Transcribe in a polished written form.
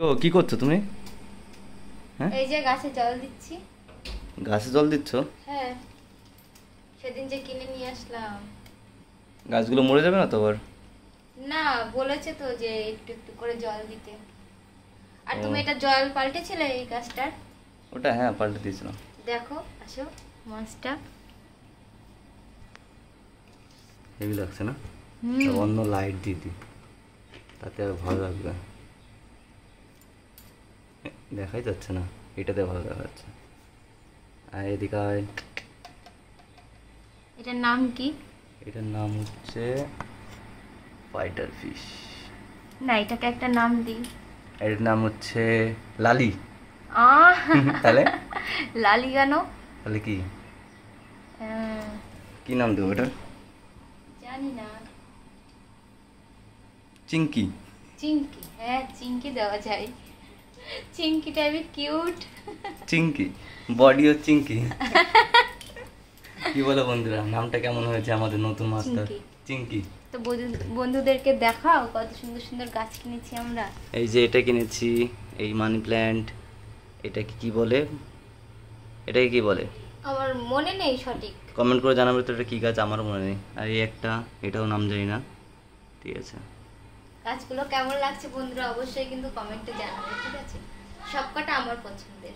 ও কি করছো তুমি? হ্যাঁ, এই যে গাছে জল দিচ্ছি। গাছে জল দিচ্ছ? হ্যাঁ, সেদিন যে কিনে নিয়ে আসলাম। গাছগুলো মরে যাবে না তো আবার? না, বলেছে তো যে একটু একটু করে জল দিতে। আর ও। তুমি এটা জল পাল্টেছিলে এই গাছটার? ওটা হ্যাঁ পাল্টে দিয়েছিলাম। দেখো, আসো মাছটা। হেভি লাগছে না? হুম। অন্য লাইট দিয়ে দিই, তাতে আর ভালো লাগবে। দেখাই যাচ্ছে না, এটাতে ভালো দেখা যাচ্ছে। আর এদিকে আয়। এটার নাম কি? এটার নাম হচ্ছে ফাইটার ফিশ। না, এটাকে একটা নাম দিই। এটার নাম হচ্ছে লালি। আহ তাহলে লালি কেন? তাহলে কি আহ, কি নাম দেবো এটার? জানি না। চিঙ্কি। চিংকি, হ্যাঁ চিংকি দেওয়া যায়। চিংকি টাইপের কিউট। চিঙ্কি, বডিও চিঙ্কি। কি বলো বন্ধুরা, নামটা কেমন হয়েছে আমাদের নতুন মাস্টার? চিঙ্কি। চিঙ্কি। তো বন্ধুদেরকে দেখাও কত সুন্দর সুন্দর গাছ কিনেছি আমরা। এই যে এটা কিনেছি, এই মানি প্ল্যান্ট। এটাকে কি বলে? এটাকে কি বলে আমার মনে নেই সঠিক। কমেন্ট করে জানাবে তো, এটা কি গাছ আমারও মনে নেই। আর এই একটা, এটাও নাম জানি না। ঠিক আছে, গাছগুলো কেমন লাগছে বন্ধুরা অবশ্যই কিন্তু কমেন্টে জানাবে, ঠিক আছে? সবকটা আমার পছন্দের।